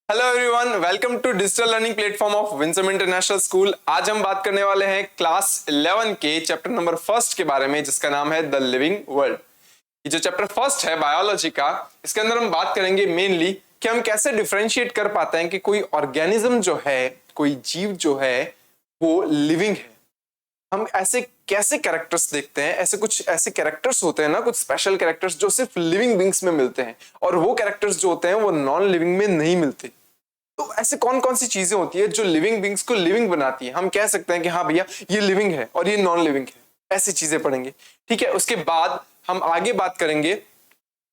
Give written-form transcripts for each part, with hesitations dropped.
Hello everyone, welcome to digital learning platform of Winsome International School. आज हम बात करने वाले हैं क्लास 11 के चैप्टर नंबर फर्स्ट के बारे में, जिसका नाम है द लिविंग वर्ल्ड। ये जो चैप्टर फर्स्ट है बायोलॉजी का, इसके अंदर हम बात करेंगे मेनली कि हम कैसे डिफरेंशिएट कर पाते हैं कि कोई ऑर्गेनिज्म जो है, कोई जीव जो है वो लिविंग है। हम ऐसे कैसे कैरेक्टर्स देखते हैं, कुछ ऐसे कैरेक्टर्स होते हैं ना, कुछ स्पेशल कैरेक्टर्स जो सिर्फ लिविंग बींग्स में मिलते हैं, और वो कैरेक्टर्स जो होते हैं वो नॉन लिविंग में नहीं मिलते। तो ऐसे कौन कौन सी चीजें होती है जो लिविंग बींग्स को लिविंग बनाती है। हम कह सकते हैं कि हाँ भैया ये लिविंग है और ये नॉन लिविंग है। ऐसी चीजें पढ़ेंगे, ठीक है। उसके बाद हम आगे बात करेंगे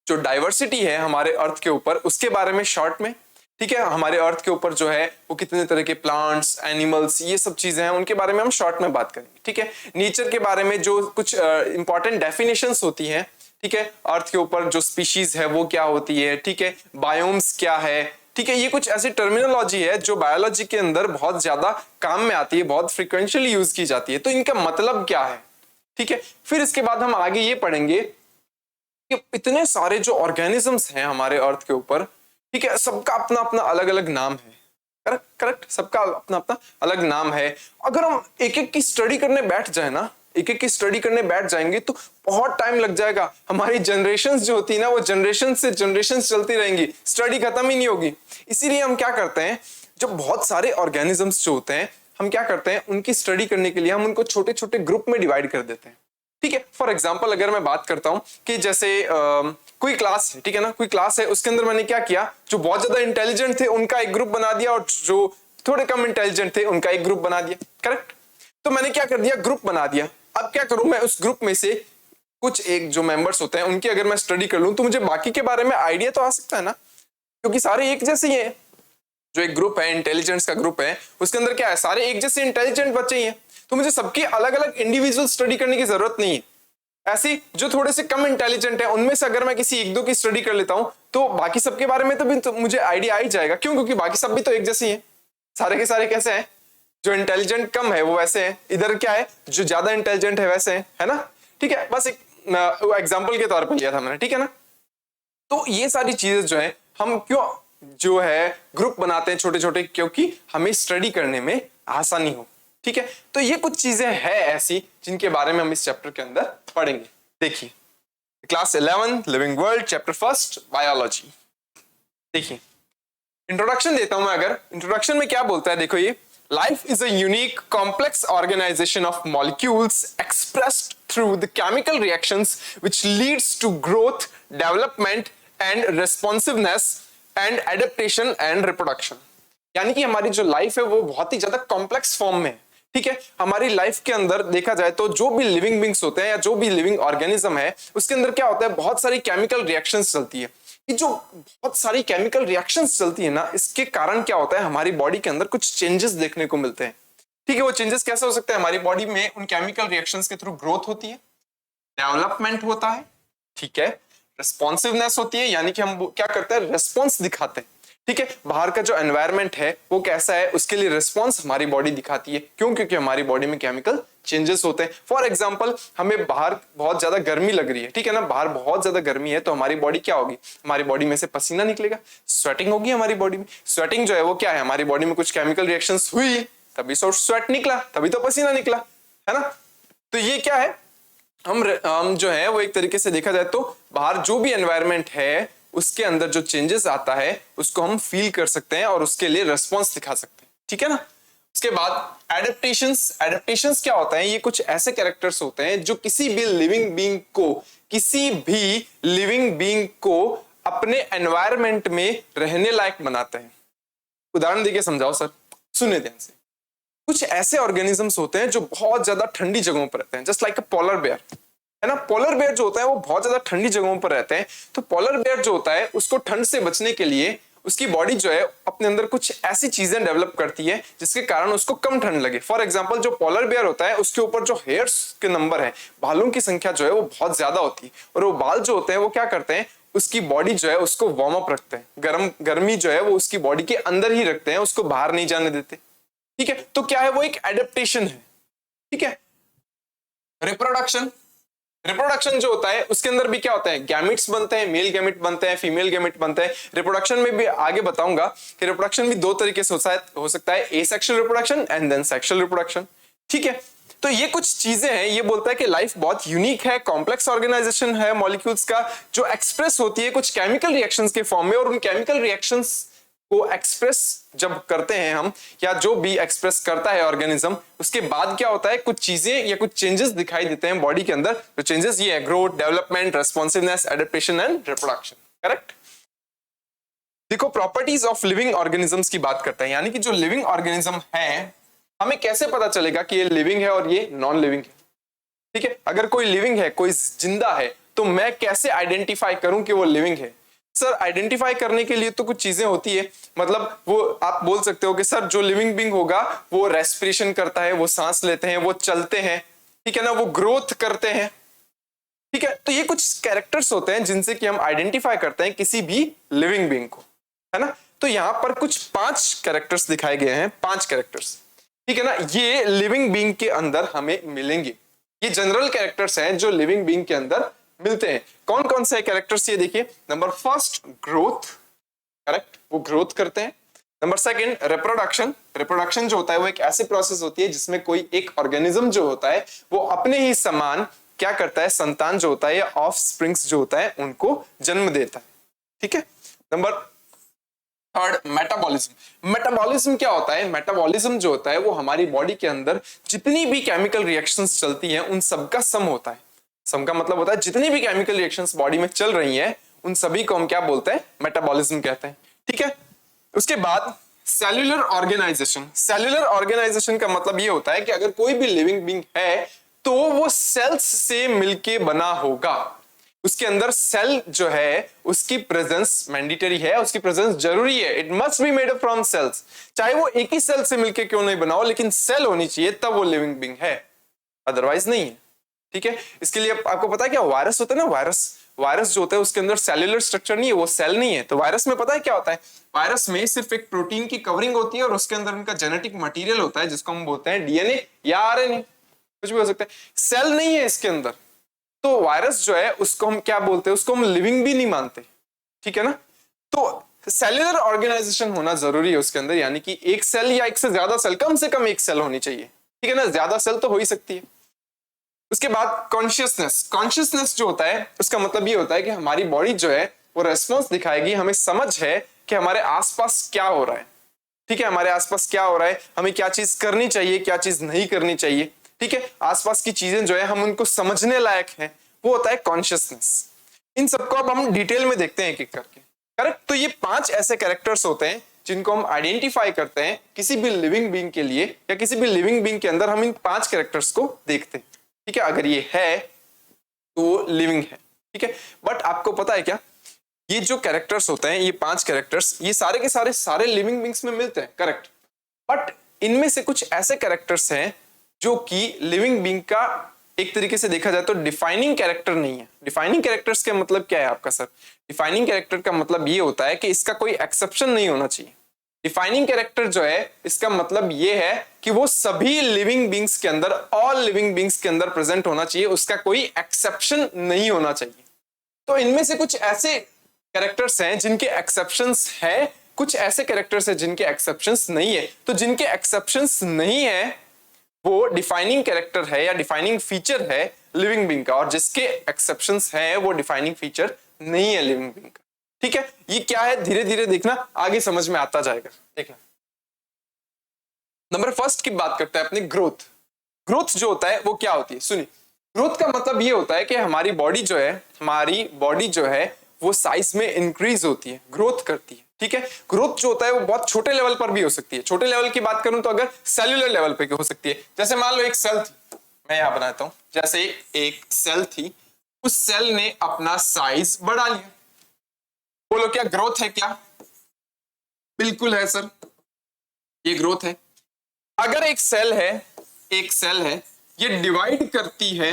जो डाइवर्सिटी है हमारे अर्थ के ऊपर, उसके बारे में शॉर्ट में, ठीक है। हमारे अर्थ के ऊपर जो है वो कितने तरह के प्लांट्स, एनिमल्स, ये सब चीजें हैं, उनके बारे में हम शॉर्ट में बात करेंगे, ठीक है। नेचर के बारे में जो कुछ इंपॉर्टेंट डेफिनेशंस होती हैं, ठीक है। अर्थ के ऊपर जो स्पीशीज है वो क्या होती है, ठीक है। बायोम्स क्या है, ठीक है। ये कुछ ऐसी टर्मिनोलॉजी है जो बायोलॉजी के अंदर बहुत ज्यादा काम में आती है, बहुत फ्रिक्वेंशियली यूज की जाती है। तो इनका मतलब क्या है, ठीक है। फिर इसके बाद हम आगे ये पढ़ेंगे कि इतने सारे जो ऑर्गेनिजम्स हैं हमारे अर्थ के ऊपर, ठीक है, सबका अपना अपना अलग अलग नाम है। करेक्ट करेक्ट, सबका अपना अपना अलग नाम है। अगर हम एक एक की स्टडी करने बैठ जाए ना, एक एक की स्टडी करने बैठ जाएंगे तो बहुत टाइम लग जाएगा। हमारी जनरेशंस जो होती है ना, वो जनरेशन से जनरेशन चलती रहेंगी, स्टडी खत्म ही नहीं होगी। इसीलिए हम क्या करते हैं, जब बहुत सारे ऑर्गेनिजम्स जो होते हैं, हम क्या करते हैं, उनकी स्टडी करने के लिए हम उनको छोटे छोटे ग्रुप में डिवाइड कर देते हैं, ठीक है। फॉर एग्जाम्पल अगर मैं बात करता हूं कि जैसे कोई क्लास है, ठीक है ना, कोई क्लास है, उसके अंदर मैंने क्या किया, जो बहुत ज्यादा इंटेलिजेंट थे उनका एक ग्रुप बना दिया और जो थोड़े कम इंटेलिजेंट थे उनका एक ग्रुप बना दिया, करेक्ट। तो मैंने क्या कर दिया, ग्रुप बना दिया। अब क्या करूं, मैं उस ग्रुप में से कुछ एक जो मेंबर्स होते हैं उनकी अगर मैं स्टडी कर लूं तो मुझे बाकी के बारे में आइडिया तो आ सकता है ना, क्योंकि सारे एक जैसे ही हैं। जो एक ग्रुप है, इंटेलिजेंट्स का ग्रुप है, उसके अंदर क्या है, सारे एक जैसे इंटेलिजेंट बच्चे ही हैं। तो मुझे सबकी अलग अलग इंडिविजुअल स्टडी करने की जरूरत नहीं है। ऐसी जो थोड़े से कम इंटेलिजेंट है उनमें से अगर मैं किसी एक दो की स्टडी कर लेता हूं तो बाकी सबके बारे में तो मुझे आइडिया आ ही जाएगा। क्यों? क्योंकि बाकी सब भी तो एक जैसे ही हैं। सारे के सारे कैसे हैं, जो इंटेलिजेंट कम है वो वैसे हैं, इधर क्या है जो ज्यादा इंटेलिजेंट है वैसे हैं, है ना, ठीक है। बस एक एग्जाम्पल के तौर पर लिया था मैंने, ठीक है ना। तो ये सारी चीजें जो है, हम क्यों जो है ग्रुप बनाते हैं छोटे छोटे, क्योंकि हमें स्टडी करने में आसानी हो, ठीक है। तो ये कुछ चीजें हैं ऐसी जिनके बारे में हम इस चैप्टर के अंदर पढ़ेंगे। देखिए, class 11 living world chapter first biology. देखिए, इंट्रोडक्शन देता हूं मैं। अगर इंट्रोडक्शन में क्या बोलता है, देखो ये, life is a unique complex organization of molecules expressed through the chemical reactions which leads to growth, development and responsiveness and adaptation and reproduction. यानी कि हमारी जो लाइफ है वो बहुत ही ज्यादा कॉम्प्लेक्स फॉर्म में है, ठीक है। हमारी लाइफ के अंदर देखा जाए तो जो भी लिविंग बींग्स होते हैं या जो भी लिविंग ऑर्गेनिज्म है, उसके अंदर क्या होता है, बहुत सारी केमिकल रिएक्शंस चलती है। ये जो बहुत सारी केमिकल रिएक्शंस चलती है ना, इसके कारण क्या होता है, हमारी बॉडी के अंदर कुछ चेंजेस देखने को मिलते हैं, ठीक है। वो चेंजेस कैसे हो सकते हैं, हमारी बॉडी में उन केमिकल रिएक्शंस के थ्रू ग्रोथ होती है, डेवलपमेंट होता है, ठीक है, रिस्पॉन्सिवनेस होती है, यानी कि हम क्या करते हैं, रिस्पॉन्स दिखाते हैं, ठीक है। बाहर का जो एनवायरनमेंट है वो कैसा है, उसके लिए रिस्पॉन्स हमारी बॉडी दिखाती है। क्यों? क्योंकि हमारी बॉडी में केमिकल चेंजेस होते हैं। फॉर एग्जाम्पल, हमें बाहर बहुत ज्यादा गर्मी लग रही है, ठीक है ना, बाहर बहुत ज्यादा गर्मी है, तो हमारी बॉडी क्या होगी, हमारी बॉडी में से पसीना निकलेगा, स्वेटिंग होगी हमारी बॉडी में। स्वेटिंग जो है वो क्या है, हमारी बॉडी में कुछ केमिकल रिएक्शंस हुई तभी स्वेट निकला, तभी तो पसीना निकला, है ना। तो ये क्या है, हम जो है वो एक तरीके से देखा जाए तो बाहर जो भी एनवायरनमेंट है उसके अंदर जो चेंजेस आता है उसको हम फील कर सकते हैं और उसके लिए रिस्पॉन्स दिखा सकते हैं, ठीक है ना। उसके बाद एडेप्टेशंस। एडेप्टेशंस क्या होता है, ये कुछ ऐसे कैरेक्टर्स होते हैं जो किसी भी लिविंग बीइंग को अपने एनवायरनमेंट में रहने लायक बनाते हैं। उदाहरण देके समझाओ सर, सुनिए ध्यान से। कुछ ऐसे ऑर्गेनिजम्स होते हैं जो बहुत ज्यादा ठंडी जगहों पर रहते हैं, just like a polar bear, है ना। पोलर बेयर जो होता है वो बहुत ज्यादा ठंडी जगहों पर रहते हैं। तो पोलर बेयर जो होता है उसको ठंड से बचने के लिए उसकी बॉडी जो है अपने अंदर कुछ ऐसी चीजें डेवलप करती है जिसके कारण उसको कम ठंड लगे। फॉर एग्जांपल, जो पोलर बेयर होता है उसके ऊपर जो हेयर्स के नंबर है, बालों की संख्या जो है वो बहुत ज्यादा होती है, और वो बाल जो होते हैं वो क्या करते हैं, उसकी बॉडी जो है उसको वार्म अप रखते हैं, गर्मी जो है वो उसकी बॉडी के अंदर ही रखते हैं, उसको बाहर नहीं जाने देते, ठीक है। तो क्या है, वो एक एडेप्टेशन है, ठीक है। रिप्रोडक्शन। रिप्रोडक्शन जो होता है उसके अंदर भी क्या होता है, गैमेट्स बनते हैं, मेल गैमेट बनते हैं, फीमेल गैमेट बनते हैं। रिप्रोडक्शन में भी आगे बताऊंगा कि रिप्रोडक्शन भी दो तरीके से हो सकता है, asexual reproduction and then sexual reproduction. ठीक है, तो ये कुछ चीजें हैं, ये बोलता है कि लाइफ बहुत यूनिक है, कॉम्प्लेक्स ऑर्गेनाइजेशन है मॉलिक्यूल्स का, जो एक्सप्रेस होती है कुछ केमिकल रिएक्शंस के फॉर्म में, और उन केमिकल रिएक्शंस को एक्सप्रेस जब करते हैं हम, या जो भी एक्सप्रेस करता है ऑर्गेनिज्म, उसके बाद क्या होता है, कुछ चीजें या कुछ चेंजेस दिखाई देते हैं बॉडी के अंदर। तो चेंजेस ये है growth, development, responsiveness, adaptation and reproduction. Correct. देखो, प्रॉपर्टीज ऑफ लिविंग ऑर्गेनिजम्स की बात करते हैं, यानी कि जो लिविंग ऑर्गेनिज्म है, हमें कैसे पता चलेगा कि ये लिविंग है और ये नॉन लिविंग है। ठीक है, अगर कोई लिविंग है, कोई जिंदा है, तो मैं कैसे आइडेंटिफाई करूं कि वो लिविंग है। सर, आइडेंटिफाई करने के लिए तो कुछ चीजें होती है, मतलब वो आप बोल सकते हो कि सर जो लिविंग बीइंग होगा वो रेस्पिरेशन करता है, वो सांस लेते हैं, वो चलते हैं, ठीक है ना, वो ग्रोथ करते हैं। ठीक है, तो ये कुछ कैरेक्टर्स होते हैं जिनसे कि हम आइडेंटिफाई करते हैं किसी भी लिविंग बीइंग को, है ना। तो यहां पर कुछ 5 कैरेक्टर्स दिखाए गए हैं, 5 कैरेक्टर्स। ठीक है ना, ये लिविंग बीइंग के अंदर हमें मिलेंगे। ये जनरल कैरेक्टर्स हैं जो लिविंग बीइंग के अंदर मिलते हैं। कौन कौन से कैरेक्टर्स, ये देखिए। Number first, growth. करेक्ट, वो ग्रोथ करते हैं। Number second, reproduction. रिप्रोडक्शन जो होता है वो एक ऐसी प्रोसेस होती है जिसमें कोई एक ऑर्गेनिज्म जो होता है वो अपने ही समान क्या करता है, संतान जो होता है या ऑफ स्प्रिंग्स जो होता है उनको जन्म देता है। ठीक है। Number third, metabolism. मेटाबॉलिज्म क्या होता है, मेटाबॉलिज्म जो होता है वो हमारी बॉडी के अंदर जितनी भी केमिकल रिएक्शंस चलती हैं उन सबका सम होता है। सम का मतलब होता है जितनी भी केमिकल रिएक्शंस बॉडी में चल रही हैं उन सभी को हम क्या बोलते हैं, मेटाबॉलिज्म कहते हैं। ठीक है। उसके बाद सेल्यूलर ऑर्गेनाइजेशन। सेल्यूलर ऑर्गेनाइजेशन का मतलब ये होता है कि अगर कोई भी लिविंग बीइंग है तो वो सेल्स से मिलके बना होगा। उसके अंदर सेल जो है उसकी प्रेजेंस मैंडेटरी है, उसकी प्रेजेंस जरूरी है। It must be made up from cells, चाहे वो एक ही सेल से मिलके क्यों नहीं बना हो, लेकिन सेल होनी चाहिए तब वो लिविंग बीइंग है, अदरवाइज नहीं है। ठीक है। इसके लिए आपको पता है क्या, वायरस होता है ना, वायरस जो होता है उसके अंदर सेल्यूलर स्ट्रक्चर नहीं है, वो सेल नहीं है। तो वायरस में पता है क्या होता है, वायरस में सिर्फ एक प्रोटीन की कवरिंग होती है और उसके अंदर उनका जेनेटिक मटेरियल होता है जिसको हम बोलते हैं डीएनए या आरएनए, कुछ भी हो सकता है। सेल नहीं है इसके अंदर। तो वायरस जो है उसको हम क्या बोलते हैं, उसको हम लिविंग भी नहीं मानते। ठीक है ना। तो सेल्यूलर ऑर्गेनाइजेशन होना जरूरी है उसके अंदर, यानी कि एक सेल या एक से ज्यादा सेल, कम से कम एक सेल होनी चाहिए। ठीक है ना, ज्यादा सेल तो हो ही सकती है। उसके बाद कॉन्शियसनेस। कॉन्शियसनेस जो होता है उसका मतलब ये होता है कि हमारी बॉडी जो है वो रेस्पॉन्स दिखाएगी, हमें समझ है कि हमारे आसपास क्या हो रहा है। ठीक है, हमारे आसपास क्या हो रहा है, हमें क्या चीज करनी चाहिए, क्या चीज नहीं करनी चाहिए। ठीक है, आसपास की चीजें जो है हम उनको समझने लायक हैं, वो होता है कॉन्शियसनेस। इन सबको अब हम डिटेल में देखते हैं एक एक करके। करेक्ट। तो ये 5 ऐसे कैरेक्टर्स होते हैं जिनको हम आइडेंटिफाई करते हैं किसी भी लिविंग बीइंग के लिए, या किसी भी लिविंग बीइंग के अंदर हम इन 5 कैरेक्टर्स को देखते हैं। ठीक है, अगर ये है तो वो लिविंग है। ठीक है। बट आपको पता है क्या, ये जो कैरेक्टर्स होते हैं, ये 5 कैरेक्टर्स, ये सारे के सारे लिविंग बीइंग्स में मिलते हैं। करेक्ट। बट इनमें से कुछ ऐसे कैरेक्टर्स हैं जो कि लिविंग बीइंग का एक तरीके से देखा जाए तो डिफाइनिंग कैरेक्टर नहीं है। डिफाइनिंग कैरेक्टर्स का मतलब क्या है आपका सर? डिफाइनिंग कैरेक्टर का मतलब ये होता है कि इसका कोई एक्सेप्शन नहीं होना चाहिए। डिफाइनिंग कैरेक्टर जो है इसका मतलब ये है कि वो सभी लिविंग बीइंग्स के अंदर, ऑल लिविंग बीइंग्स के अंदर प्रेजेंट होना चाहिए, उसका कोई एक्सेप्शन नहीं होना चाहिए। तो इनमें से कुछ ऐसे कैरेक्टर्स हैं जिनके एक्सेप्शंस है, कुछ ऐसे कैरेक्टर्स हैं जिनके एक्सेप्शंस नहीं है। तो जिनके एक्सेप्शंस नहीं है वो डिफाइनिंग कैरेक्टर है या डिफाइनिंग फीचर है लिविंग बीइंग का, और जिसके एक्सेप्शंस है वो डिफाइनिंग फीचर नहीं है लिविंग बीइंग का। ठीक है, ये क्या है धीरे धीरे देखना, आगे समझ में आता जाएगा। देखना, नंबर फर्स्ट की बात करते हैं अपनी ग्रोथ। ग्रोथ जो होता है वो क्या होती है, सुनिए। ग्रोथ का मतलब ये होता है कि हमारी बॉडी जो है वो साइज में इंक्रीज होती है, ग्रोथ करती है। ठीक है, ग्रोथ जो होता है वो बहुत छोटे लेवल पर भी हो सकती है। छोटे लेवल की बात करूं तो अगर सेल्यूलर लेवल पे हो सकती है, जैसे मान लो एक सेल थी, मैं यहां बनाता हूं, जैसे एक सेल थी, उस सेल ने अपना साइज बढ़ा लिया। बोलो क्या ग्रोथ है क्या? बिल्कुल है सर, ये ग्रोथ है। अगर एक सेल है ये डिवाइड करती है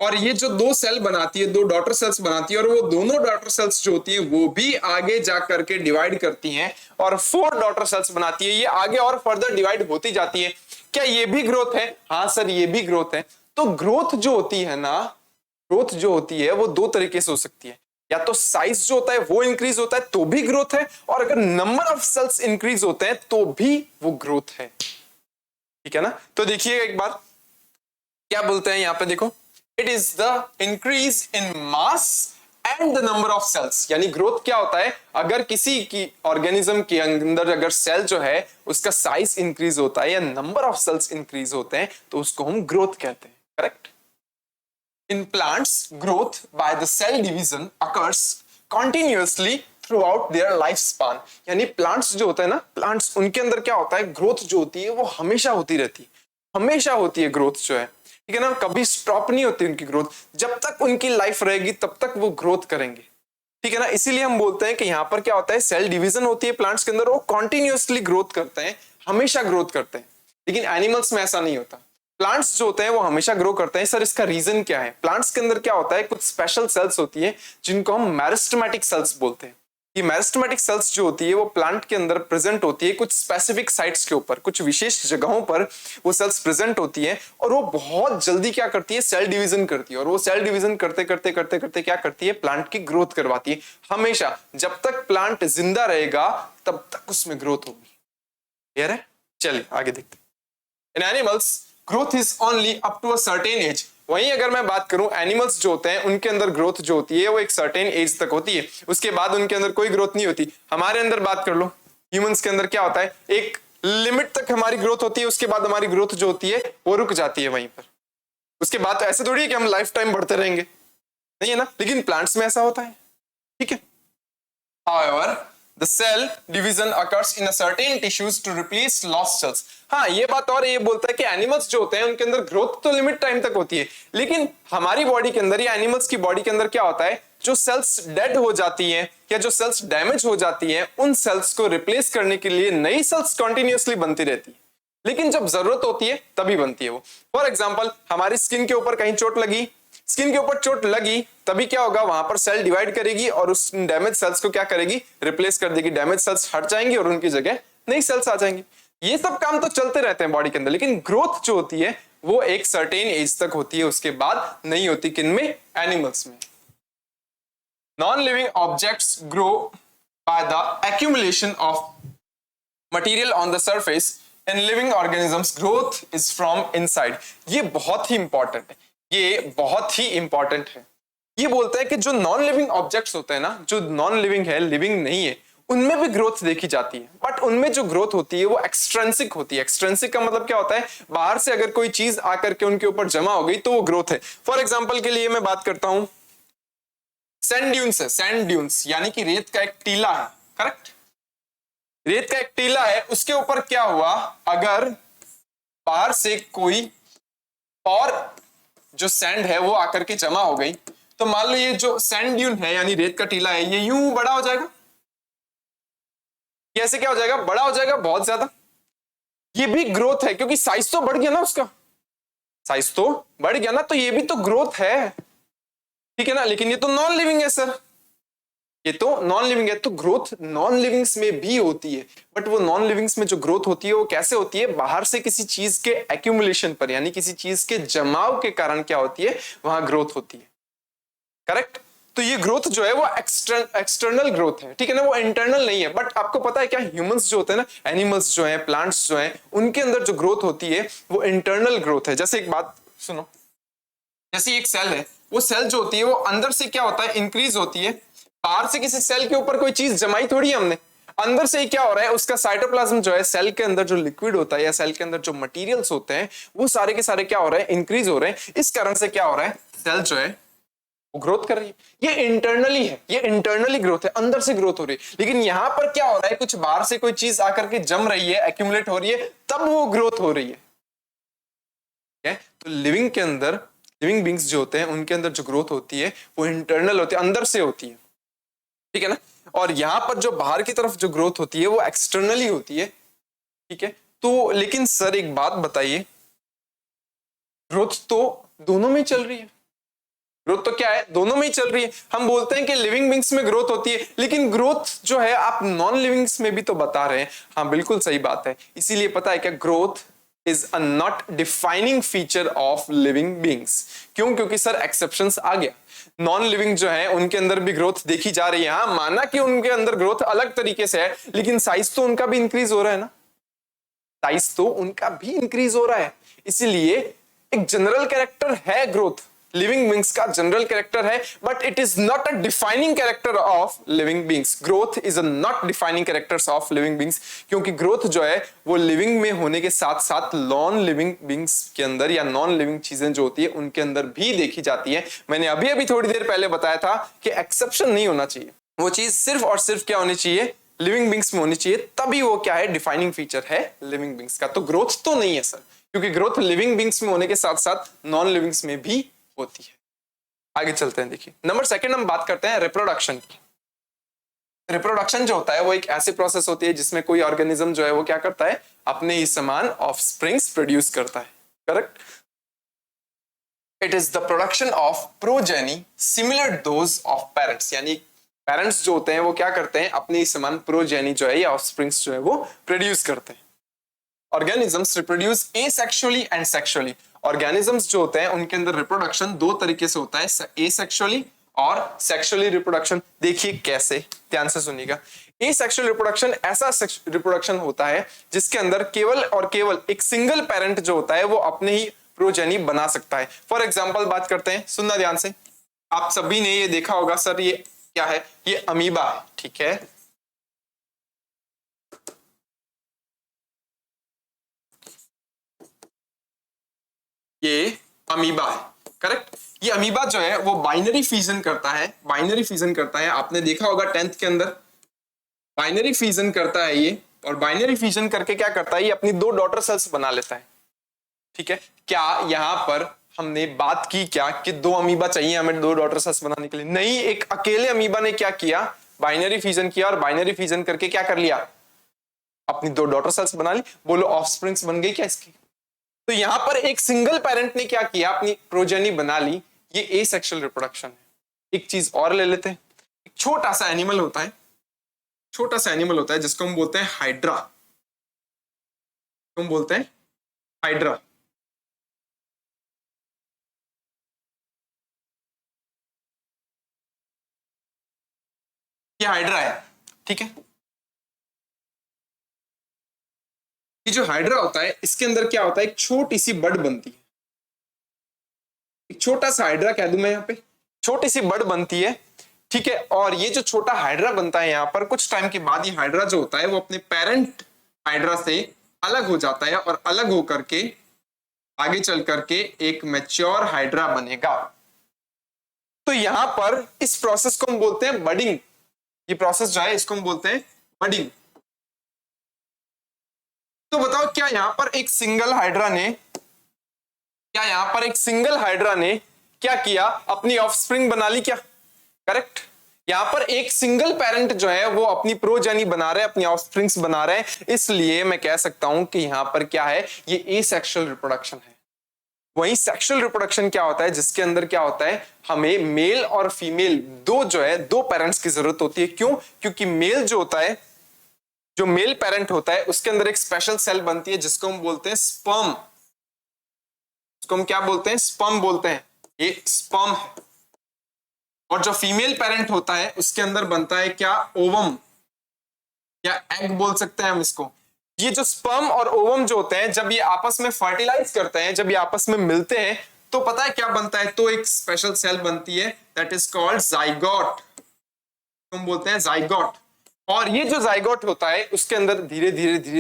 और ये जो 2 सेल बनाती है, 2 डॉटर सेल्स बनाती है, और वो दोनों डॉटर सेल्स जो होती है वो भी आगे जा करके डिवाइड करती हैं और 4 डॉटर सेल्स बनाती है, ये आगे और फर्दर डिवाइड होती जाती है। क्या ये भी ग्रोथ है? हाँ सर, ये भी ग्रोथ है। तो ग्रोथ जो होती है ना, ग्रोथ जो होती है वो दो तरीके से हो सकती है। या तो साइज जो होता है वो इंक्रीज होता है तो भी ग्रोथ है, और अगर नंबर ऑफ सेल्स इंक्रीज होते हैं तो भी वो ग्रोथ है। ठीक है ना। तो देखिए एक बार क्या बोलते हैं यहां पे, देखो, it is the increase in mass and the number of cells. यानी ग्रोथ क्या होता है, अगर किसी की ऑर्गेनिज्म के अंदर अगर सेल जो है उसका साइज इंक्रीज होता है या नंबर ऑफ सेल्स इंक्रीज होते हैं तो उसको हम ग्रोथ कहते हैं। Correct. In plants, growth by the cell division occurs continuously throughout their lifespan। यानी प्लांट्स जो होता है ना, प्लांट्स उनके अंदर क्या होता है, ग्रोथ जो होती है वो हमेशा होती रहती है, हमेशा होती है ग्रोथ जो है। ठीक है ना, कभी स्टॉप नहीं होती उनकी ग्रोथ, जब तक उनकी लाइफ रहेगी तब तक वो ग्रोथ करेंगे। ठीक है ना, इसीलिए हम बोलते हैं कि यहाँ पर क्या होता है, सेल डिवीजन होती है प्लांट्स के अंदर, वो कॉन्टिन्यूसली ग्रोथ करते हैं, हमेशा ग्रोथ करते हैं। लेकिन एनिमल्स में ऐसा नहीं होता, प्लांट्स जो होते हैं वो हमेशा ग्रो करते हैं। सर इसका रीजन क्या है? प्लांट्स के अंदर क्या होता है, कुछ स्पेशल सेल्स होती है जिनको हम मेरिस्टेमेटिक सेल्स बोलते हैं। ये मेरिस्टेमेटिक सेल्स जो होती है वो प्लांट के अंदर प्रेजेंट होती है कुछ स्पेसिफिक साइट्स के ऊपर, कुछ विशेष जगहों पर वो सेल्स प्रेजेंट होती है, और वो बहुत जल्दी क्या करती है, सेल डिवीजन करती है। और वो सेल डिवीजन करते करते करते करते क्या करती है, प्लांट की ग्रोथ करवाती है। हमेशा जब तक प्लांट जिंदा रहेगा तब तक उसमें ग्रोथ होगी। क्लियर है? चलिए आगे देखते हैं। In animals growth is only up to a certain age. वहीं अगर मैं बात करूं, एनिमल्स जो होते हैं उनके अंदर ग्रोथ जो होती है वो एक सर्टेन एज तक होती है, उसके बाद उनके अंदर कोई ग्रोथ नहीं होती। हमारे अंदर बात कर लो, ह्यूमंस के अंदर क्या होता है, एक लिमिट तक हमारी ग्रोथ होती है, उसके बाद हमारी ग्रोथ जो होती है वो रुक जाती है वहीं पर। उसके बाद तो ऐसे थोड़ी है कि हम लाइफ टाइम बढ़ते रहेंगे, नहीं है ना। लेकिन प्लांट्स में ऐसा होता है। ठीक है। However, the cell division occurs in a certain tissues to replace lost cells। हाँ, ये बात और ये बोलता है कि एनिमल्स जो होते हैं उनके अंदर ग्रोथ तो लिमिट टाइम तक होती है, लेकिन हमारी बॉडी के अंदर या एनिमल्स की बॉडी के अंदर क्या होता है, जो सेल्स डेड हो जाती हैं या जो सेल्स डैमेज हो जाती हैं, उन सेल्स को रिप्लेस करने के लिए नई सेल्स कंटिन्यूअसली बनती रहती है, लेकिन जब जरूरत होती है तभी बनती है वो। फॉर एग्जाम्पल, हमारी स्किन के ऊपर कहीं चोट लगी, स्किन के ऊपर चोट लगी, तभी क्या होगा, वहां पर सेल डिवाइड करेगी और उस डैमेज सेल्स को क्या करेगी, रिप्लेस कर देगी। डैमेज सेल्स हट जाएंगी और उनकी जगह नई सेल्स आ जाएंगी। ये सब काम तो चलते रहते हैं बॉडी के अंदर, लेकिन ग्रोथ जो होती है वो एक सर्टेन एज तक होती है, उसके बाद नहीं होती। किनमें? एनिमल्स में। Non living objects grow by the accumulation of material on the surface. In living organisms growth is from inside. ये बहुत ही इंपॉर्टेंट है, ये बहुत ही इंपॉर्टेंट है। ये बोलता है कि जो नॉन लिविंग ऑब्जेक्ट्स होते हैं ना, जो नॉन लिविंग है, लिविंग नहीं है, उनमें भी ग्रोथ देखी जाती है, बट उनमें जो ग्रोथ होती है वो एक्सट्रेंसिक होती है। एक्सट्रेंसिक का मतलब क्या होता है, बाहर से अगर कोई चीज आकर के उनके ऊपर जमा हो गई तो वो ग्रोथ है। फॉर एग्जाम्पल के लिए मैं बात करता हूं, सैंड ड्यून्स है, सैंड ड्यून्स यानी कि रेत का एक टीला है। करेक्ट। रेत का एक टीला है, उसके ऊपर क्या हुआ, अगर बाहर से कोई और जो सैंड है वो आकर के जमा हो गई, तो मान लो ये जो सैंड ड्यून है यानी रेत का टीला है, ये यूं बड़ा हो जाएगा। कैसे क्या हो जाएगा, बड़ा हो जाएगा बहुत ज्यादा। ये भी ग्रोथ है, क्योंकि साइज तो बढ़ गया ना, उसका साइज तो बढ़ गया ना, तो ये भी तो ग्रोथ है। ठीक है ना। लेकिन ये तो नॉन लिविंग है सर, ये तो नॉन लिविंग है, तो ग्रोथ नॉन लिविंग्स में भी होती है, बट वो नॉन लिविंग्स में जो ग्रोथ होती है वो कैसे होती है, बाहर से किसी चीज के एक्यूमुलेशन पर, यानी किसी चीज के जमाव के कारण क्या होती है, वहां ग्रोथ होती है। करेक्ट। तो ये ग्रोथ जो है वो एक्सटर्नल ग्रोथ है। ठीक है ना, वो इंटरनल नहीं है। बट आपको पता है क्या, ह्यूमंस जो होते हैं ना, एनिमल्स जो है, प्लांट्स जो है, उनके अंदर जो ग्रोथ होती है वो इंटरनल ग्रोथ है। जैसे एक बात सुनो, जैसे एक सेल है, वो सेल जो होती है वो अंदर से क्या होता है, इंक्रीज होती है। बाहर से किसी सेल के ऊपर कोई चीज जमाई थोड़ी है हमने, अंदर से ही क्या हो रहा है, उसका साइटोप्लाज्म जो है, सेल के अंदर जो लिक्विड होता है या सेल के अंदर जो मटेरियल्स होते हैं वो सारे के सारे क्या हो रहे हैं, इंक्रीज हो रहे हैं। इस कारण से क्या हो रहा है, सेल जो है वो ग्रोथ कर रही है। ये इंटरनली है, ये इंटरनली ग्रोथ है, अंदर से ग्रोथ हो रही है। लेकिन यहां पर क्या हो रहा है, कुछ बाहर से कोई चीज आकर के जम रही है, एक्यूमुलेट हो रही है, तब वो ग्रोथ हो रही है। तो लिविंग के अंदर, लिविंग बींग्स जो होते हैं उनके अंदर जो ग्रोथ होती है वो इंटरनल होती है, अंदर से होती है। ठीक है ना। और यहां पर जो बाहर की तरफ जो ग्रोथ होती है वो एक्सटर्नली होती है। ठीक है। तो लेकिन सर एक बात बताइए, ग्रोथ तो दोनों में चल रही है, ग्रोथ तो क्या है, दोनों में ही चल रही है। हम बोलते हैं कि लिविंग बींग्स में ग्रोथ होती है, लेकिन ग्रोथ जो है आप नॉन लिविंग्स में भी तो बता रहे हैं। हाँ बिल्कुल सही बात है। इसीलिए पता है क्या, growth is a not defining feature of living beings. क्यों? क्योंकि सर एक्सेप्शंस आ गया, नॉन लिविंग जो है उनके अंदर भी ग्रोथ देखी जा रही है। हाँ, माना कि उनके अंदर ग्रोथ अलग तरीके से है, लेकिन साइज तो उनका भी इंक्रीज हो रहा है ना, साइज तो उनका भी इंक्रीज हो रहा है। इसीलिए एक जनरल कैरेक्टर है ग्रोथ, लिविंग बींग्स का जनरल कैरेक्टर है, but it is not a defining character of living beings. Growth is a not defining characters of living beings, क्योंकि ग्रोथ जो है वो लिविंग में होने के साथ साथ नॉन लिविंग बींग्स के अंदर या नॉन लिविंग चीजें जो होती है उनके अंदर भी देखी जाती है। मैंने अभी अभी थोड़ी देर पहले बताया था कि एक्सेप्शन नहीं होना चाहिए, वो चीज सिर्फ और सिर्फ क्या होनी चाहिए, लिविंग बींग्स में होनी चाहिए, तभी वो क्या है, डिफाइनिंग फीचर है लिविंग बींग्स का। तो ग्रोथ तो नहीं है सर, क्योंकि ग्रोथ लिविंग बींग्स में होने के साथ साथ नॉन लिविंग्स में भी होती है। आगे चलते हैं, देखिए नंबर सेकंड हम बात करते हैं रिप्रोडक्शन की। रिप्रोडक्शन जो होता है वो एक ऐसी प्रोसेस होती है जिसमें कोई ऑर्गेनिज्म जो है वो क्या करता है, अपने ही समान ऑफस्प्रिंग्स प्रोड्यूस करता है। Correct? It is the production of progeny similar those of parents, यानी पेरेंट्स जो होते हैं वो क्या करते हैं, अपने ही समान प्रोजेनी जो है या ऑफस्प्रिंग्स जो है वो प्रोड्यूस करते हैं। Organisms reproduce asexually and sexually. Organisms जो होते हैं उनके अंदर रिप्रोडक्शन दो तरीके से होता है, एसेक्सुअली और सेक्सुअली रिप्रोडक्शन। देखिए कैसे, ध्यान से सुनिएगा। एसेक्सुअल रिप्रोडक्शन ऐसा रिप्रोडक्शन होता है जिसके अंदर केवल और केवल एक सिंगल पेरेंट जो होता है वो अपने ही प्रोजेनी बना सकता है। फॉर एग्जाम्पल बात करते हैं, सुनना ध्यान से। आप सभी ने ये देखा होगा, सर ये क्या है, ये अमीबा है, ठीक है। ये अमीबा है, करेक्ट। ये अमीबा जो है वो बाइनरी फ्यूजन करता है, बाइनरी फ्यूजन करता है। आपने देखा होगा 10th के अंदर, बाइनरी फ्यूजन करता है ये, और बाइनरी फ्यूजन करके क्या करता है, ये अपनी दो डॉटर सेल्स बना लेता है, ठीक है। क्या यहां पर हमने बात की क्या कि दो अमीबा चाहिए हमें दो डॉटर सेल्स बनाने के लिए? नहीं, एक अकेले अमीबा ने क्या किया, बाइनरी फ्यूजन किया, और बाइनरी फ्यूजन करके क्या कर लिया, अपनी दो डॉटर सेल्स बना ली। बोलो ऑफस्प्रिंग्स बन गई क्या इसकी? तो यहां पर एक सिंगल पेरेंट ने क्या किया, अपनी प्रोजेनी बना ली। ये एसेक्सुअल रिप्रोडक्शन है। एक चीज और ले लेते हैं, एक छोटा सा एनिमल होता है, छोटा सा एनिमल होता है जिसको हम बोलते हैं हाइड्रा। हम बोलते हैं हाइड्रा। ये हाइड्रा है, ठीक है। ये जो हाइड्रा होता है इसके अंदर क्या होता है, एक छोटी सी बड बनती है। एक छोटा सा हाइड्रा कह दूं मैं, यहाँ पे छोटी सी बड बनती है, ठीक है। और ये जो छोटा हाइड्रा बनता है यहाँ पर, कुछ टाइम के बाद ये हाइड्रा जो होता है वो अपने पेरेंट हाइड्रा से अलग हो जाता है, और अलग होकर के आगे चल करके एक मैच्योर हाइड्रा बनेगा। तो यहां पर इस प्रोसेस को हम बोलते हैं बडिंग। ये प्रोसेस जो है इसको हम बोलते हैं बडिंग। तो बताओ, क्या यहां पर एक सिंगल हाइड्रा ने, क्या यहां पर एक सिंगल हाइड्रा ने क्या किया, अपनी ऑफस्प्रिंग बना ली क्या? करेक्ट। यहां पर एक सिंगल पेरेंट जो है वो अपनी प्रोजेनी बना रहे हैं, अपनी ऑफस्प्रिंग्स बना रहे हैं। इसलिए मैं कह सकता हूं कि यहां पर क्या है, ये एसेक्सुअल रिप्रोडक्शन है। वहीं सेक्सुअल रिप्रोडक्शन क्या होता है, जिसके अंदर क्या होता है, हमें मेल और फीमेल दो जो है दो पेरेंट्स की जरूरत होती है। क्यों? क्योंकि मेल जो होता है, जो मेल पेरेंट होता है उसके अंदर एक स्पेशल सेल बनती है जिसको हम बोलते हैं स्पर्म। उसको हम क्या बोलते हैं, स्पर्म बोलते हैं। ये स्पर्म है। और जो फीमेल पेरेंट होता है उसके अंदर बनता है क्या, ओवम या एग बोल सकते हैं हम इसको। ये जो स्पर्म और ओवम जो होते हैं, जब ये आपस में फर्टिलाइज करते हैं, जब ये आपस में मिलते हैं, तो पता है क्या बनता है, तो एक स्पेशल सेल बनती है, दैट इज कॉल्ड जाइगोट। हम बोलते हैं जाइगोट। और ये जो जाइगोट होता है उसके अंदर धीरे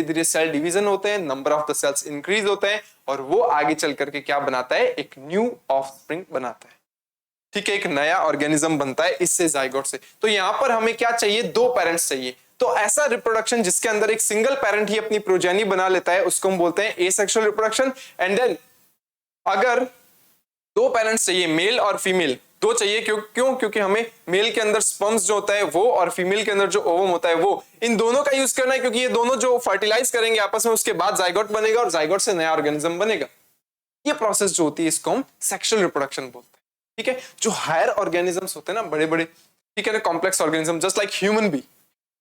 धीरे सेल डिवीजन होते हैं, number of the cells increase होते हैं, और वो आगे चल करके क्या बनाता है, एक न्यू ऑफस्प्रिंग बनाता है, ठीक है। एक नया ऑर्गेनिज्म बनता है इससे, जाइगोट से। तो यहां पर हमें क्या चाहिए, दो पेरेंट्स चाहिए। तो ऐसा रिप्रोडक्शन जिसके अंदर एक सिंगल पेरेंट ही अपनी प्रोजेनी बना लेता है उसको हम बोलते हैं एसेक्सुअल रिप्रोडक्शन। एंड देन अगर दो पेरेंट्स चाहिए, मेल और फीमेल दो चाहिए, क्यों? क्योंकि हमें मेल के अंदर स्पर्म्स जो होता है वो, और फीमेल के अंदर जो ओवम होता है वो, इन दोनों का यूज करना है, क्योंकि ये दोनों जो फर्टिलाइज करेंगे आपस में, उसके बाद जाइगोट बनेगा और जाइगोट से नया ऑर्गेनिज्म बनेगा। ये प्रोसेस जो होती है इसको हम सेक्सुअल रिप्रोडक्शन बोलते हैं, ठीक है। जो हायर ऑर्गेनिजम्स होते हैं ना, बड़े बड़े, ठीक है ना, complex organism just like human भी,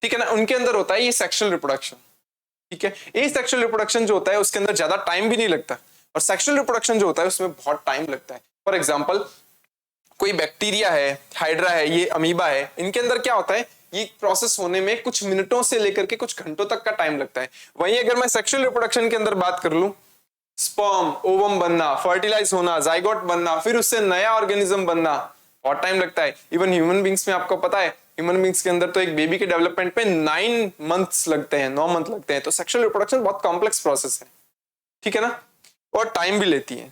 ठीक है ना, उनके अंदर होता है ये सेक्सुअल रिप्रोडक्शन। ठीक है। ए सेक्सुअल रिप्रोडक्शन जो होता है उसके अंदर ज्यादा टाइम भी नहीं लगता, और सेक्सुअल रिप्रोडक्शन जो होता है उसमें बहुत टाइम लगता है। फॉर एग्जाम्पल कोई बैक्टीरिया है, हाइड्रा है, ये अमीबा है, इनके अंदर क्या होता है, ये प्रोसेस होने में कुछ मिनटों से लेकर के कुछ घंटों तक का टाइम लगता है। वहीं अगर मैं सेक्सुअल रिप्रोडक्शन के अंदर बात कर लूं, स्पर्म, ओवम बनना, फर्टिलाइज होना, जाइगोट बनना, फिर उससे नया ऑर्गेनिज्म बनना, बहुत टाइम लगता है। इवन ह्यूमन बींग्स में आपको पता है, ह्यूमन बींग्स के अंदर तो एक बेबी के डेवलपमेंट पे 9 मंथ्स लगते हैं, 9 मंथ लगते हैं। तो सेक्सुअल रिप्रोडक्शन बहुत कॉम्प्लेक्स प्रोसेस है, ठीक है ना, और टाइम भी लेती है।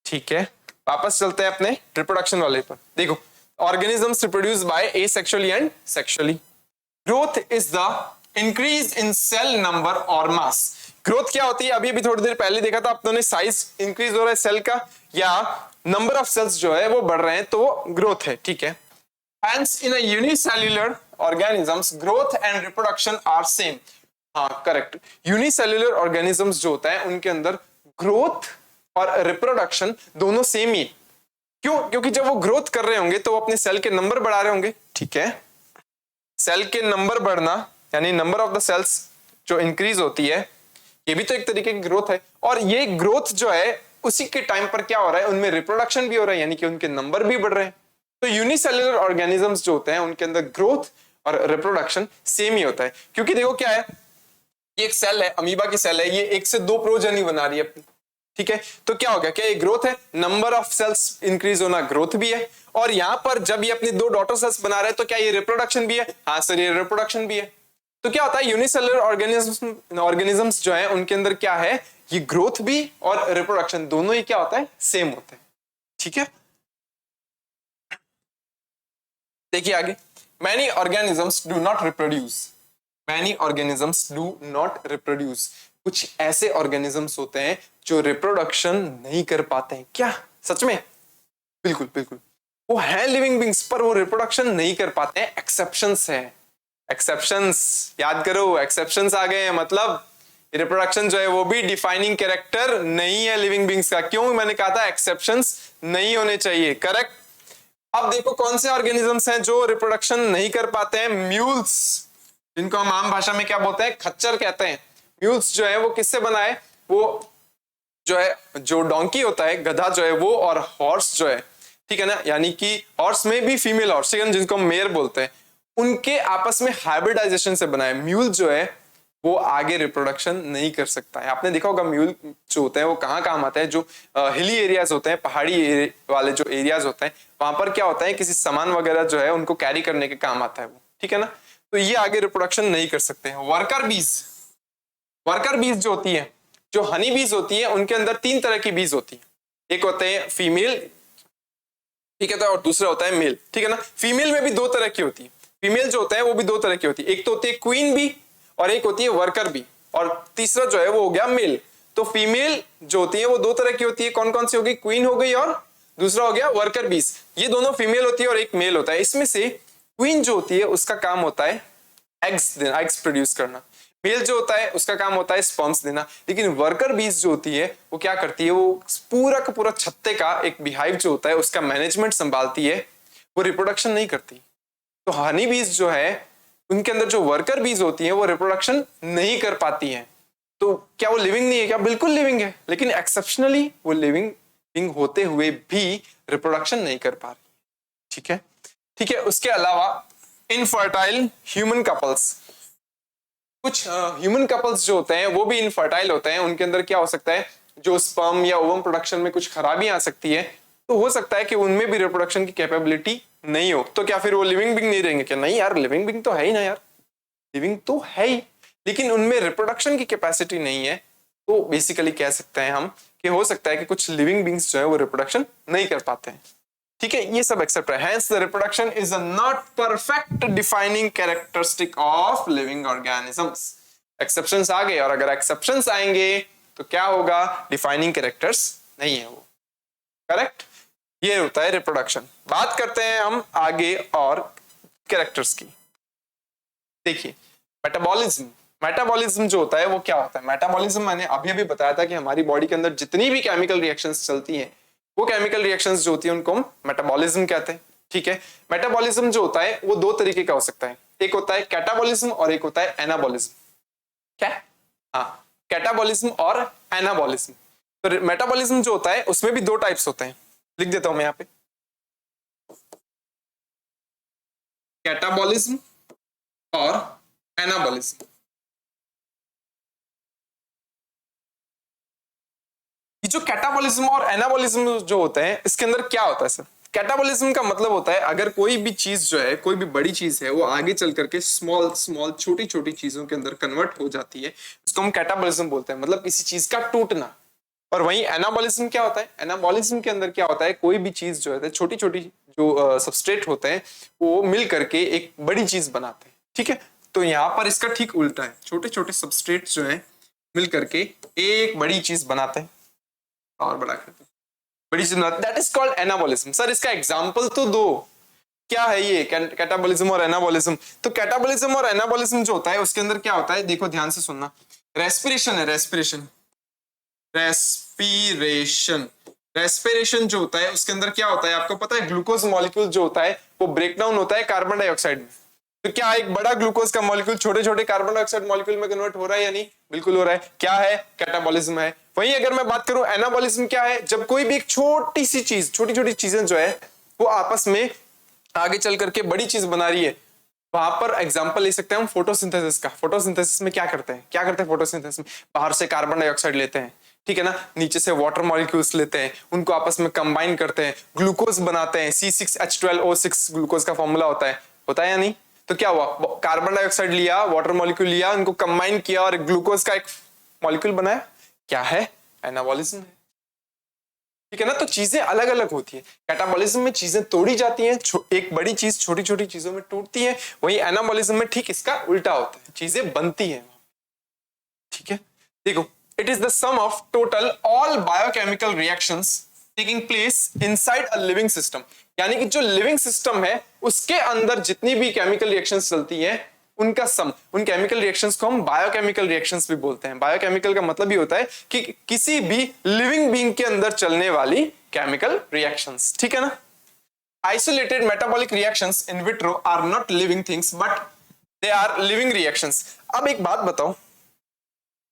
ठीक है, वापस चलते हैं अपने रिप्रोडक्शन वाले पर। देखो, organisms reproduce by asexually and sexually. Growth is the increase in cell number और मास। ग्रोथ क्या होती है, अभी अभी थोड़ी देर पहले देखा था अपनों ने, साइज इंक्रीज हो रहा है सेल का, या नंबर ऑफ सेल्स जो है वो बढ़ रहे हैं, तो वो ग्रोथ है। ठीक है, hence in a unicellular organisms growth and reproduction are same. हाँ करेक्ट, यूनिसेल्युलर ऑर्गेनिजम्स जो होता है उनके अंदर ग्रोथ और रिप्रोडक्शन दोनों सेम ही। क्यों? क्योंकि जब वो ग्रोथ कर रहे होंगे तो वो अपने सेल के नंबर बढ़ा रहे होंगे। ठीक है, सेल के नंबर बढ़ना यानी नंबर ऑफ द सेल्स जो इंक्रीज होती है, ये भी तो एक तरीके की ग्रोथ है। और ये ग्रोथ जो है उसी के टाइम पर क्या हो रहा है, उनमें रिप्रोडक्शन भी हो रहा है, यानी कि उनके नंबर भी बढ़ रहे हैं। तो यूनिसेल्युलर ऑर्गेनिजम्स जो होते हैं उनके अंदर ग्रोथ और रिप्रोडक्शन सेम ही होता है। क्योंकि देखो क्या है, ये एक सेल है, अमीबा की सेल है, ये 1 से 2 प्रोजेनी बना रही है अपनी। ठीक है, तो क्या हो गया, क्या ये ग्रोथ है, नंबर ऑफ सेल्स इंक्रीज होना ग्रोथ भी है, और यहां पर जब ये अपनी 2 डॉटर सेल्स बना रहे हैं तो क्या ये रिप्रोडक्शन भी है? हाँ सर, ये रिप्रोडक्शन भी है। तो क्या होता है, यूनिसेलुलर ऑर्गेनिजम्स जो है उनके अंदर क्या है, ये ग्रोथ भी और रिप्रोडक्शन दोनों ही क्या होता है, सेम होता है। ठीक है, देखिए आगे, many organisms do not reproduce. Many organisms do not reproduce. कुछ ऐसे ऑर्गेनिजम्स होते हैं जो रिप्रोडक्शन नहीं कर पाते हैं। क्या सच में? बिल्कुल बिल्कुल, वो है लिविंग बींग्स पर वो रिप्रोडक्शन नहीं कर पाते हैं। एक्सेप्शंस है, एक्सेप्शंस याद करो, एक्सेप्शंस आ गए हैं, मतलब रिप्रोडक्शन जो है वो भी डिफाइनिंग कैरेक्टर नहीं है लिविंग बींग्स का। क्यों? मैंने कहा था एक्सेप्शंस नहीं होने चाहिए। करेक्ट। अब देखो कौन से ऑर्गेनिजम्स हैं जो रिप्रोडक्शन नहीं कर पाते हैं। म्यूल्स, जिनको हम आम भाषा में क्या बोलते हैं, खच्चर कहते हैं। म्यूल्स जो है वो किससे बना है, वो जो है, जो डोंकी होता है, गधा जो है वो, और हॉर्स जो है, ठीक है ना, यानी कि हॉर्स में भी फीमेल हॉर्स, जिनको हम मेयर बोलते हैं, उनके आपस में हाइब्रिडाइजेशन से बना है। म्यूल जो है वो आगे रिप्रोडक्शन नहीं कर सकता है। आपने देखा होगा म्यूल जो होते हैं वो कहाँ काम आता है, जो हिली एरियाज होते हैं, पहाड़ी वाले जो एरियाज होते हैं, वहां पर क्या होता है, किसी सामान वगैरह जो है उनको कैरी करने के काम आता है वो। ठीक है ना, तो ये आगे रिप्रोडक्शन नहीं कर सकते हैं। वर्कर बीज, वर्कर बीज जो होती है, जो हनी बीज होती है, उनके अंदर 3 तरह की बीज होती है। एक होते हैं फीमेल, ठीक है, तो और दूसरा होता है मेल। ठीक है ना, फीमेल में भी 2 तरह की होती है। फीमेल जो होता है वो भी 2 तरह की होती है, एक तो होती है क्वीन बी और एक होती है वर्कर बी, और तीसरा जो है वो हो गया मेल। तो फीमेल जो होती है वो 2 तरह की होती है, कौन कौन सी होगी, क्वीन हो गई और दूसरा हो गया वर्कर बीज। ये दोनों फीमेल होती है और एक मेल होता है। इसमें से क्वीन जो होती है उसका काम होता है एग्स देना, एग्स प्रोड्यूस करना। मेल जो होता है उसका काम होता है स्पर्म्स देना। लेकिन वर्कर बीज जो होती है वो क्या करती है, वो पूरा का पूरा छत्ते का एक बिहाइव जो होता है उसका मैनेजमेंट संभालती है, वो रिप्रोडक्शन नहीं करती। तो हनी बीज जो है उनके अंदर जो वर्कर बीज होती हैं वो रिप्रोडक्शन नहीं कर पाती हैं। तो क्या वो लिविंग नहीं है? क्या बिल्कुल लिविंग है, लेकिन एक्सेप्शनली वो लिविंग होते हुए भी रिप्रोडक्शन नहीं कर पा रही। ठीक है, ठीक है। उसके अलावा इनफर्टाइल ह्यूमन कपल्स, कुछ ह्यूमन कपल्स जो होते हैं वो भी इनफर्टाइल होते हैं। उनके अंदर क्या हो सकता है, जो स्पर्म या ओवम प्रोडक्शन में कुछ खराबी आ सकती है, तो हो सकता है कि उनमें भी रिप्रोडक्शन की कैपेबिलिटी नहीं हो। तो क्या फिर वो लिविंग बीइंग नहीं रहेंगे? क्या नहीं यार, लिविंग बीइंग तो है ही ना यार, लिविंग तो है ही, लेकिन उनमें रिप्रोडक्शन की कैपेसिटी नहीं है। तो बेसिकली कह सकते हैं हम कि हो सकता है कि कुछ लिविंग बीइंग्स जो है वो रिप्रोडक्शन नहीं कर पाते हैं। ठीक है, ये सब एक्सेप्ट है। Hence the reproduction is a not perfect defining characteristic of living organisms. Exceptions आ गए, और अगर एक्सेप्शंस आएंगे तो क्या होगा, डिफाइनिंग कैरेक्टर्स नहीं है वो। करेक्ट, ये होता है रिप्रोडक्शन। बात करते हैं हम आगे और कैरेक्टर्स की। देखिए मेटाबॉलिज्म, मेटाबॉलिज्म जो होता है वो क्या होता है, मेटाबॉलिज्म मैंने अभी अभी बताया था कि हमारी बॉडी के अंदर जितनी भी केमिकल रिएक्शंस चलती हैं, वो केमिकल रिएक्शंस जो होती है उनको हम मेटाबॉलिज्म कहते हैं। ठीक है, मेटाबॉलिज्म जो होता है वो 2 तरीके का हो सकता है, एक होता है कैटाबॉलिज्म और एक होता है एनाबॉलिज्म। क्या हाँ, कैटाबॉलिज्म और एनाबॉलिज्म। तो मेटाबॉलिज्म जो होता है उसमें भी दो टाइप्स होते हैं, लिख देता हूं मैं यहाँ पे, कैटाबॉलिज्म और एनाबॉलिज्म। ये जो कैटाबॉलिज्म और एनाबॉलिज्म जो होते हैं इसके अंदर क्या होता है सर? कैटाबॉलिज्म का मतलब होता है अगर कोई भी चीज जो है, कोई भी बड़ी चीज है, वो आगे चल करके स्मॉल स्मॉल छोटी छोटी चीजों के अंदर कन्वर्ट हो जाती है, उसको हम कैटाबॉलिज्म बोलते हैं, मतलब किसी चीज का टूटना। और वहीं एनाबॉलिज्म क्या होता है? एनाबॉलिज्म के अंदर क्या होता है, कोई भी चीज जो है छोटी छोटी जो सबस्ट्रेट होते हैं वो मिल करके एक बड़ी चीज बनाते हैं, ठीक है। तो यहाँ पर इसका ठीक उल्टा है, छोटे छोटे सबस्ट्रेट जो है मिल करके एक बड़ी चीज बनाते हैं और बड़ा करते हैं, बड़ी चीज बनाते हैं, that is called anabolism. Sir इसका एग्जाम्पल तो दो, क्या है ये कैटाबॉलिज्म और एनाबॉलिज्म? तो कैटाबॉलिज्म और एनाबॉलिज्म जो होता है उसके अंदर क्या होता है, देखो ध्यान से सुनना। रेस्पिरेशन है, रेस्पिरेशन, रेस्पिरेशन, रेस्पिरेशन जो होता है उसके अंदर क्या होता है आपको पता है? ग्लूकोज मॉलिक्यूल जो होता है वो ब्रेक डाउन होता है कार्बन डाइऑक्साइड में। तो क्या एक बड़ा ग्लूकोज का मॉलिक्यूल छोटे छोटे कार्बन डाइऑक्साइड मॉलिक्यूल में कन्वर्ट हो रहा है या नहीं? बिल्कुल हो रहा है। क्या है? कैटाबॉलिज्म है। वहीं अगर मैं बात करूं एनाबॉलिज्म क्या है, जब कोई भी एक छोटी सी चीज, छोटी छोटी चीजें जो है वो आपस में आगे चल करके बड़ी चीज बना रही है, वहां पर एग्जांपल ले सकते हैं हम फोटोसिंथेसिस का। फोटोसिंथेसिस में क्या करते हैं, क्या करते हैं फोटोसिंथेसिस में? बाहर से कार्बन डाइऑक्साइड लेते हैं, ठीक है ना, नीचे से वाटर मॉलिक्यूल्स लेते हैं, उनको आपस में कंबाइन करते हैं, ग्लूकोज बनाते हैं, C6H12O6 ग्लूकोज का फॉर्मूला होता है या नहीं? तो क्या हुआ, कार्बन डाइऑक्साइड लिया, वाटर मॉलिक्यूल लिया, उनको कंबाइन किया और ग्लूकोज का एक मॉलिक्यूल बनाया। क्या है? एनाबॉलिज्म है, ठीक है ना। तो चीजें अलग अलग होती है। कैटाबॉलिज्म में चीजें तोड़ी जाती हैं, एक बड़ी चीज छोटी छोटी चीजों में टूटती है। वहीं एनाबॉलिज्म में ठीक इसका उल्टा होता है, चीजें बनती हैं, ठीक है। देखो, it is the sum of total all biochemical reactions taking place inside a living system. यानी कि जो लिविंग सिस्टम है उसके अंदर जितनी भी केमिकल रिएक्शंस चलती हैं उनका सम, उन केमिकल रिएक्शंस को हम बायोकेमिकल रिएक्शंस भी बोलते हैं। बायोकेमिकल का मतलब ही होता है कि किसी भी लिविंग बीइंग के अंदर चलने वाली केमिकल रिएक्शंस, ठीक है ना। Isolated metabolic reactions in vitro are not living things but they are living reactions. अब एक बात बताओ,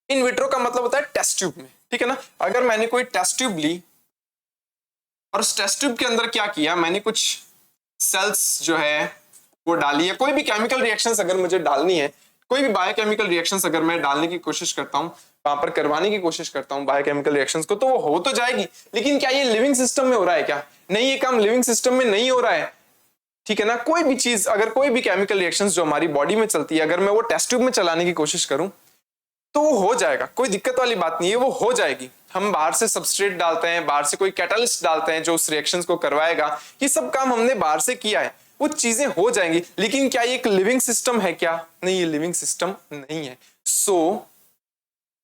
इन विट्रो का मतलब होता है टेस्ट ट्यूब में, ठीक है ना। अगर मैंने कोई टेस्ट ट्यूब ली और उस टेस्ट ट्यूब के अंदर क्या किया, मैंने कुछ सेल्स जो है वो डाली है, कोई भी केमिकल रिएक्शंस अगर मुझे डालनी है, कोई भी बायोकेमिकल रिएक्शंस अगर मैं डालने की कोशिश करता हूं, वहां पर करवाने की कोशिश करता हूं बायोकेमिकल रिएक्शंस को, तो वो हो तो जाएगी, लेकिन क्या ये लिविंग सिस्टम में हो रहा है क्या? नहीं, ये काम लिविंग सिस्टम में नहीं हो रहा है, ठीक है ना। कोई भी चीज, अगर कोई भी केमिकल रिएक्शंस जो हमारी बॉडी में चलती है, अगर मैं वो टेस्ट ट्यूब में चलाने की कोशिश करूं तो वो हो जाएगा, कोई दिक्कत वाली बात नहीं है, वो हो जाएगी। हम बाहर से सबस्ट्रेट डालते हैं, बाहर से कोई कैटलिस्ट डालते हैं जो उस रिएक्शंस को करवाएगा, ये सब काम हमने बाहर से किया है, वो चीजें हो जाएंगी। लेकिन क्या ये एक लिविंग सिस्टम है क्या? नहीं, ये लिविंग सिस्टम नहीं है। So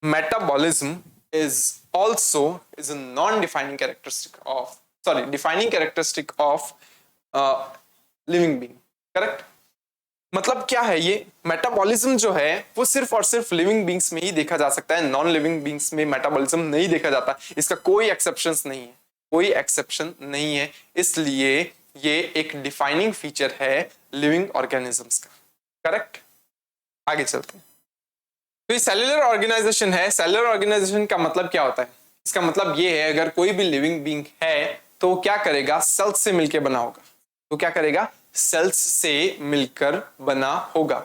metabolism is also is a non defining characteristic of, sorry, defining characteristic of living being, correct. मतलब क्या है, ये मेटाबॉलिज्म जो है वो सिर्फ और सिर्फ लिविंग बींग्स में ही देखा जा सकता है, नॉन लिविंग बींग्स में मेटाबॉलिज्म नहीं देखा जाता। इसका कोई एक्सेप्शंस नहीं है, कोई एक्सेप्शन नहीं है, इसलिए ये एक डिफाइनिंग फीचर है लिविंग ऑर्गेनिजम्स का, करेक्ट। आगे चलते हैं। तो ये सेल्यूलर ऑर्गेनाइजेशन है। सेल्यूलर ऑर्गेनाइजेशन का मतलब क्या होता है? इसका मतलब ये है अगर कोई भी लिविंग बींग है तो वो क्या करेगा, सेल्स से मिलकर बना होगा। तो क्या करेगा, सेल्स से मिलकर बना होगा।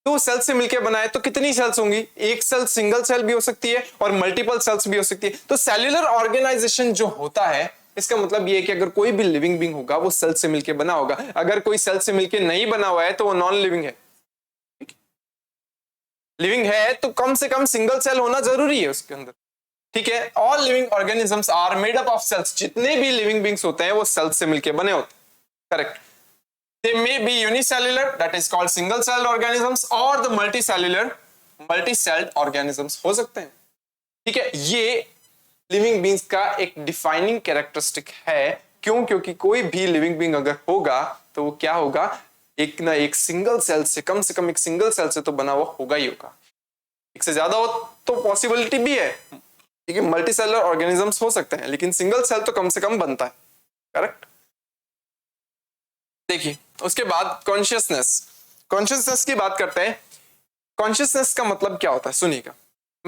तो सेल से मिलकर बना है तो कितनी सेल्स होंगी? एक सेल सिंगल सेल भी हो सकती है और मल्टीपल सेल्स भी हो सकती है। तो सेल्यूलर ऑर्गेनाइजेशन जो होता है इसका मतलब ये है कि अगर कोई भी लिविंग बींग होगा वो सेल से मिलकर बना होगा। अगर कोई सेल से मिलकर नहीं बना हुआ है तो वो नॉन लिविंग है। लिविंग है तो कम से कम सिंगल सेल होना जरूरी है उसके अंदर, ठीक है। All living organisms are made up of cells. जितने भी लिविंग बींग्स होते हैं वो सेल्स से मिलकर बने होते हैं, correct. They may be unicellular, that is called single celled organisms, or the multicellular, multi-celled organisms हो सकते हैं, ठीक है। ये लिविंग बींग्स का एक डिफाइनिंग कैरेक्टरिस्टिक है। क्यों? क्योंकि कोई भी लिविंग बींग अगर होगा तो वो क्या होगा, एक ना एक सिंगल सेल से, कम एक सिंगल सेल से तो बना हुआ होगा ही होगा। एक से ज्यादा हो तो पॉसिबिलिटी भी है, ठीक है, मल्टी सेलुलर ऑर्गेनिजम्स हो सकते हैं, लेकिन सिंगल सेल तो कम से कम बनता है, करेक्ट। देखिए उसके बाद कॉन्शियसनेस, कॉन्शियसनेस की बात करते हैं। कॉन्शियसनेस का मतलब क्या होता है, सुनिएगा।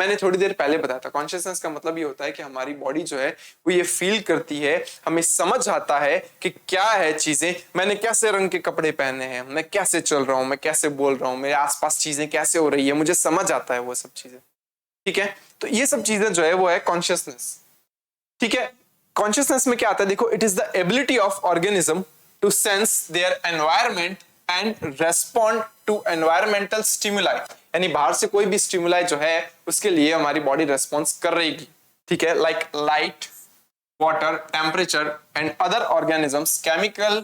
मैंने थोड़ी देर पहले बताया था कॉन्शियसनेस का मतलब ये होता है कि हमारी बॉडी जो है वो ये फील करती है, हमें समझ आता है कि क्या है चीजें, मैंने कैसे रंग के कपड़े पहने हैं, मैं कैसे चल रहा हूं, मैं कैसे बोल रहा हूं, मेरे आसपास चीजें कैसे हो रही है, मुझे समझ आता है वो सब चीजें। ठीक है, तो ये सब चीजें जो है वो है कॉन्शियसनेस। ठीक है, कॉन्शियसनेस में क्या आता है, देखो, it is the ability of organism to sense their environment and respond to environmental stimuli, यानी बाहर से कोई भी स्टिमुलाई जो है उसके लिए हमारी बॉडी रेस्पॉन्स कर रहेगी। ठीक है, like light, water, temperature and other organisms, chemical,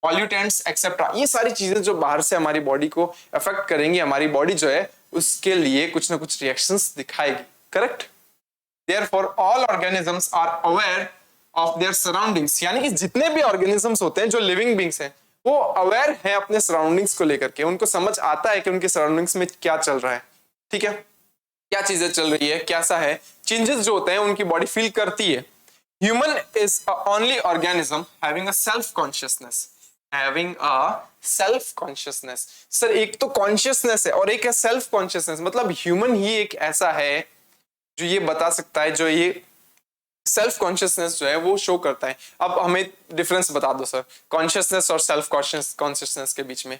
pollutants etcetera, ये सारी चीजें जो बाहर से हमारी बॉडी को अफेक्ट करेंगी, हमारी बॉडी जो है उसके लिए कुछ ना कुछ रिएक्शंस दिखाएगी। Correct? Therefore, all organisms are aware of their surroundings, यानी कि जितने भी ऑर्गेनिजम्स होते हैं जो लिविंग बींग्स हैं वो अवेयर हैं अपने सराउंडिंग्स को लेकर के, उनको समझ आता है कि उनके सराउंडिंग्स में क्या चल रहा है। ठीक है, क्या चीजें चल रही है, कैसा है, चेंजेस जो होते हैं उनकी बॉडी फील करती है। Human is only organism having a self consciousness, having a self consciousness. Sir एक तो कॉन्शियसनेस है और एक है सेल्फ कॉन्शियसनेस, मतलब ह्यूमन ही एक ऐसा है जो ये बता सकता है, जो ये सेल्फ कॉन्शियसनेस जो है वो शो करता है। अब हमें डिफरेंस बता दो सर कॉन्शियसनेस और सेल्फ कॉन्शियसनेस के बीच में।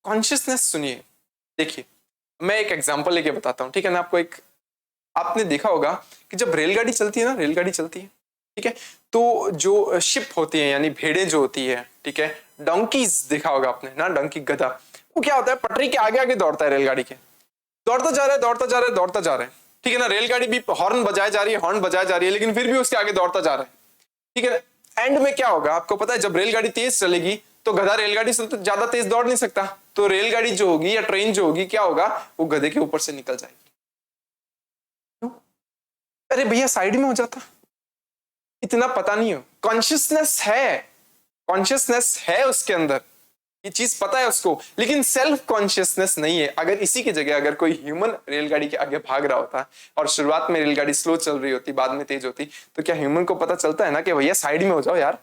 कॉन्शियसनेस सुनिए, देखिए मैं एक एग्जांपल लेके बताता हूँ। ठीक है ना, आपको एक, आपने देखा होगा कि जब रेलगाड़ी चलती है ना, रेलगाड़ी चलती है, ठीक है, तो जो शिप होती है यानी भेड़ें जो होती है, ठीक है, डंकीज देखा होगा आपने ना, डंकी गधा, वो क्या होता है पटरी के आगे आगे दौड़ता है रेलगाड़ी के, दौड़ता जा रहा है दौड़ता जा रहा है दौड़ता जा रहा है। ठीक है ना, रेलगाड़ी भी हॉर्न बजाए जा रही है, हॉर्न बजाए जा रही है, लेकिन फिर भी उसके आगे दौड़ता जा रहा है। ठीक है, एंड में क्या होगा आपको पता है, जब रेलगाड़ी तेज चलेगी तो गधा रेलगाड़ी से तो ज्यादा तेज दौड़ नहीं सकता, तो रेलगाड़ी जो होगी या ट्रेन जो होगी क्या होगा, वो गधे के ऊपर से निकल जाएगी। अरे भैया साइड में हो जाता, इतना पता नहीं हो। कॉन्शियसनेस है, कॉन्शियसनेस है उसके अंदर, ये चीज पता है उसको, लेकिन सेल्फ कॉन्शियसनेस नहीं है। अगर इसी की जगह अगर कोई ह्यूमन रेलगाड़ी के आगे भाग रहा होता और शुरुआत में रेलगाड़ी स्लो चल रही होती, बाद में तेज होती, तो क्या ह्यूमन को पता चलता है ना कि भैया साइड में हो जाओ यार,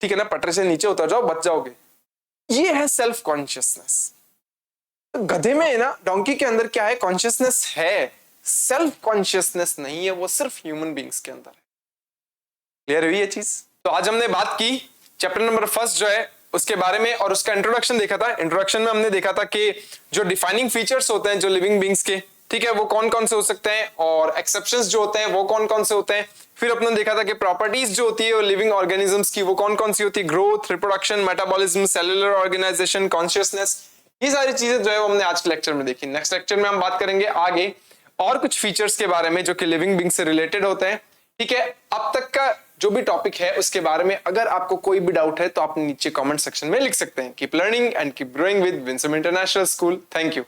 ठीक है ना, पटरी से नीचे उतर जाओ, बच जाओगे। ये है सेल्फ कॉन्शियसनेस। तो गधे में है ना, डोंकी के अंदर क्या है, कॉन्शियसनेस है, सेल्फ कॉन्शियसनेस नहीं है, वो सिर्फ ह्यूमन बींग्स के अंदर है। क्लियर हुई ये चीज? तो आज हमने बात की चैप्टर नंबर 1 जो है उसके बारे में, और उसका इंट्रोडक्शन देखा था। इंट्रोडक्शन में हमने देखा था कि जो डिफाइनिंग फीचर्स होते हैं जो लिविंग बींग्स के, ठीक है, वो कौन कौन से हो सकते हैं, और एक्सेप्शंस जो होते हैं वो कौन कौन से होते हैं। फिर अपने देखा था कि प्रॉपर्टीज जो होती है वो लिविंग ऑर्गेनिजम्स की वो कौन कौन सी होती है, growth, reproduction, metabolism, cellular organization, consciousness, ये सारी चीजें जो है वो हमने आज के लेक्चर में देखी। नेक्स्ट लेक्चर में हम बात करेंगे आगे और कुछ फीचर्स के बारे में जो कि लिविंग बींग से रिलेटेड होते हैं। ठीक है, अब तक का जो भी टॉपिक है उसके बारे में अगर आपको कोई भी डाउट है तो आप नीचे कमेंट सेक्शन में लिख सकते हैं। Keep learning and keep growing with Winsome International school. Thank you.